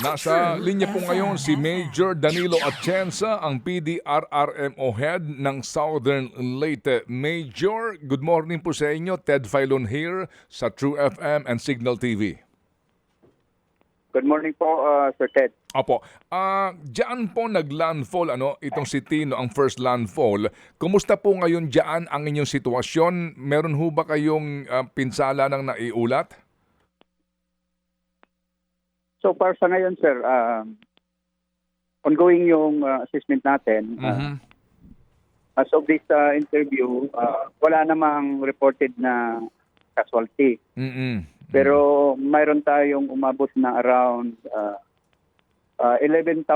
Nasa linya po ngayon si Major Danilo Atienza, ang PDRRMO Head ng Southern Leyte. Major, good morning po sa inyo. Ted Filon here sa True FM and Signal TV. Good morning po, Sir Ted. Opo. Diyan po nag-landfall itong si Tino, ang first landfall. Kumusta po ngayon diyan ang inyong sitwasyon? Meron ho ba kayong pinsala ng naiulat? So far sa ngayon, sir, ongoing yung assessment natin. As of this interview, wala namang reported na casualty. Pero mayroon tayong umabot na around 11,700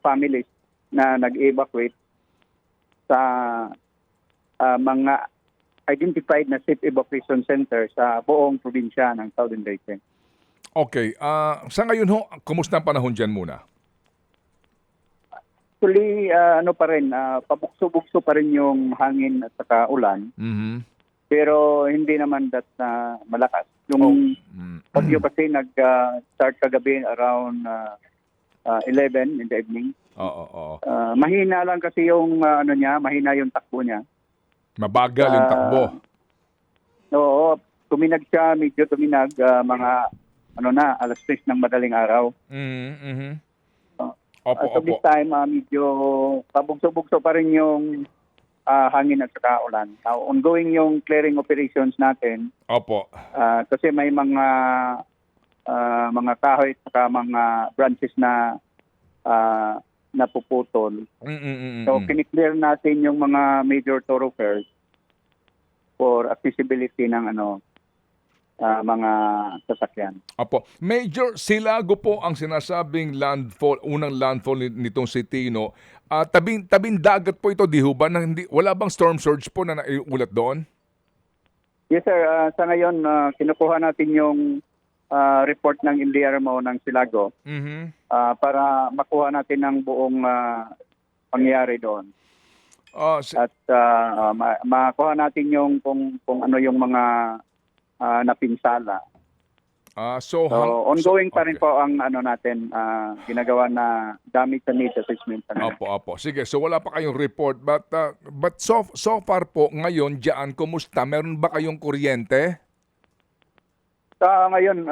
families na nag-evacuate sa mga identified na safe evacuation center sa buong probinsya ng Southern Leyte. Okay. Sa ngayon ho, kumusta ang panahon dyan muna? Actually, pa rin, pabukso-bukso pa rin yung hangin at saka ulan. Pero hindi naman that malakas. Yung bagyo kasi nag-start kagabi around 11 in the evening. Mahina lang kasi yung mahina yung takbo niya. Mabagal yung takbo. Oo, tuminag siya, medyo tuminag mga alas 3 ng madaling araw. So this time, medyo pabugso-bugso pa rin yung hangin at saka ulan. Ongoing yung clearing operations natin. Opo. Kasi may mga kahoy at saka mga branches na napuputol. So kiniklear natin yung mga major thoroughfares for accessibility ng mga sasakyan. Opo. Major, Silago po ang sinasabing landfall, unang landfall nitong si Tino. Tabing dagat po ito, di ho ba? Wala bang storm surge po na naiulat doon? Yes, sir. Sa ngayon, kinukuha natin yung report ng LDRMO ng Silago para makuha natin ang buong pangyayari doon. At makuha natin yung kung ano yung mga napinsala. So ongoing pa rin po ang natin ginagawa na damage and needs assessment. Opo. Sige, so wala pa kayong report but so far po ngayon diyan kumusta? Meron ba kayong kuryente? Sa ngayon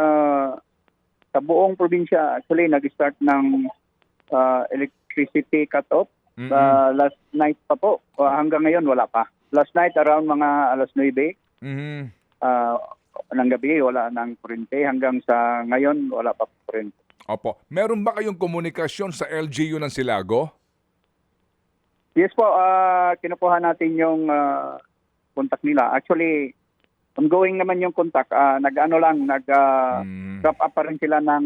sa buong probinsya actually nag-start ng electricity cut-off. Last night pa po. Hanggang ngayon wala pa. Last night around mga alas 9. Ng gabi, wala nang kuryente. Hanggang sa ngayon, wala pa kuryente. Opo. Meron ba kayong komunikasyon sa LGU ng Silago? Yes po. Kinukuha natin yung contact nila. Actually, ongoing naman yung contact. Nag-drop up pa rin sila ng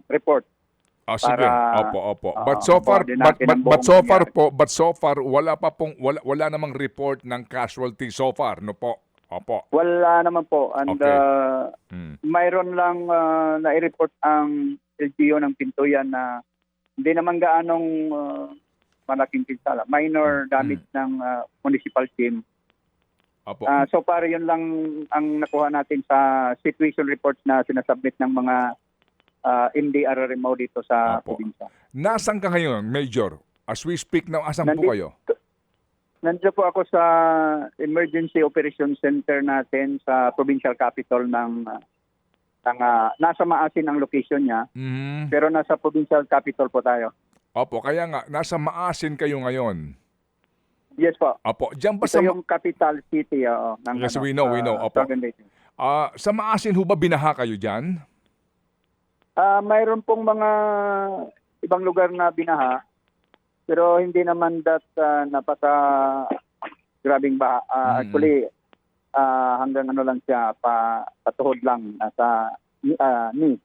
report. Sige. Opo. But so far wala namang report ng casualty so far, no po. Opo. Wala naman po. And mayroon lang na-report ang LGU ng Pintuyan na hindi naman gaanong malaking pinsala. Minor damage ng municipal team. Opo. So far yun lang ang nakuha natin sa situation reports na sinasubmit ng mga MDRRMO dito sa probinsya. Nasaan ka ngayon, Major? As we speak now, asan po kayo? Nandiyan po ako sa Emergency Operations Center natin sa provincial capital ng nasa Maasin ang location niya. Pero nasa provincial capital po tayo. Opo, kaya nga nasa Maasin kayo ngayon. Yes po. Opo, diyan ba ito yung capital city ng Yes, we know. Opo. Sa Maasin ho ba binaha kayo diyan? Mayroon pong mga ibang lugar na binaha. Pero hindi naman napaka grabing baha. Actually, hanggang lang siya, patuhod lang. Nasa knee.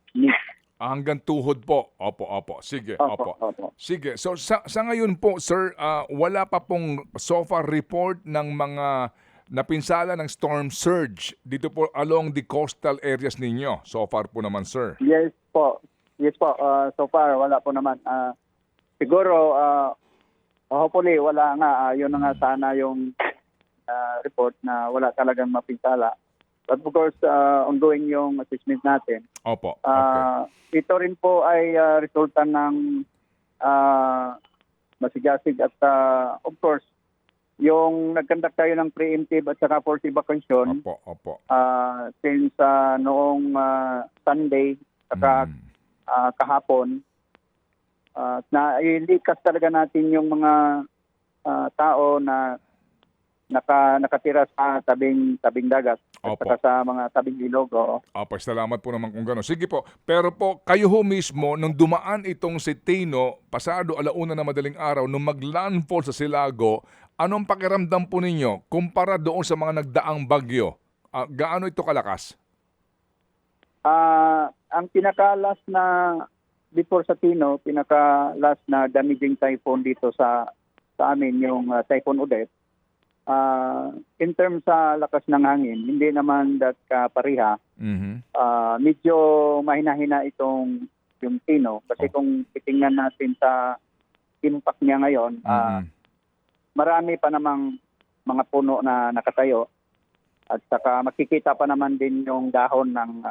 Hanggang tuhod po. Opo. Sige, opo. Sige, so sa ngayon po, sir, wala pa pong so far report ng mga napinsala ng storm surge dito po along the coastal areas ninyo. So far po naman, sir. Yes po. So far, wala po naman. Siguro, hopefully, wala nga. Yun na nga sana yung report na wala talagang mapinsala. But of course, ongoing yung assessment natin. Opo. Okay. Ito rin po ay resulta ng masigasig at of course, yung nag-conduct tayo ng preemptive at saka forced evacuation Opo. since noong Sunday saka kahapon na ilikas talaga natin yung mga tao na nakatira sa tabing dagat at Opo. saka sa mga tabing ilog. Opo, salamat po naman kung gano'n. Sige po, pero po, kayo ho mismo, nung dumaan itong si Tino, pasado 1:00 na madaling araw, nung mag-landfall sa Silago, anong pakiramdam po ninyo kumpara doon sa mga nagdaang bagyo? Gaano ito kalakas? Ang pinaka-last na before sa Tino, pinaka-last na damaging typhoon dito sa amin, yung Typhoon Odette. In terms sa lakas ng hangin, hindi naman that kapareha. Medyo mahina-hina itong yung Tino kasi kung titingnan natin sa impact niya ngayon, marami pa namang mga puno na nakatayo at saka makikita pa naman din yung dahon ng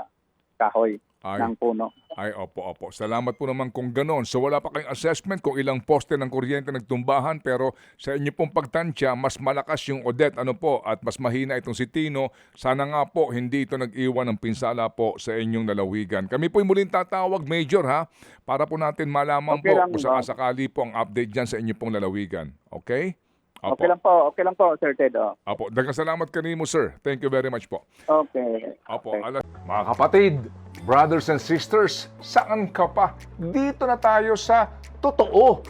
kahoy ng puno. Ay, opo. Salamat po naman kung gano'n. So wala pa kayong assessment kung ilang poste ng kuryente nagtumbahan, pero sa inyo pong pagtansya, mas malakas yung Odette at mas mahina itong si Tino. Sana nga po hindi ito nag-iwan ng pinsala po sa inyong lalawigan. Kami po'y muling tatawag, Major, para po natin malaman Okay po lang, kung sakali po ang update dyan sa inyo pong lalawigan. Okay? Opo. Okay lang po, Sir Ted. Opo, daghang salamat kanimo, sir. Thank you very much po. Okay. Opo, mga kapatid, brothers and sisters, saan ka pa? Dito na tayo sa totoo.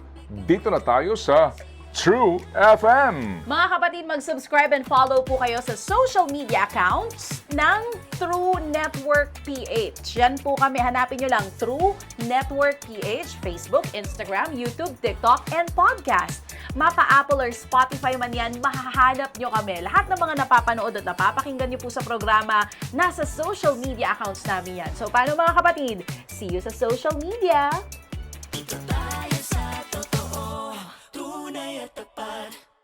Dito na tayo sa True FM. Mga kapatid, mag-subscribe and follow po kayo sa social media accounts ng True Network PH. Yan po kami, hanapin nyo lang True Network PH, Facebook, Instagram, YouTube, TikTok, and podcast. Mapa Apple or Spotify man yan, mahahanap nyo kami. Lahat ng mga napapanood at napapakinggan nyo po sa programa, nasa social media accounts namin yan. So paano mga kapatid? See you sa social media!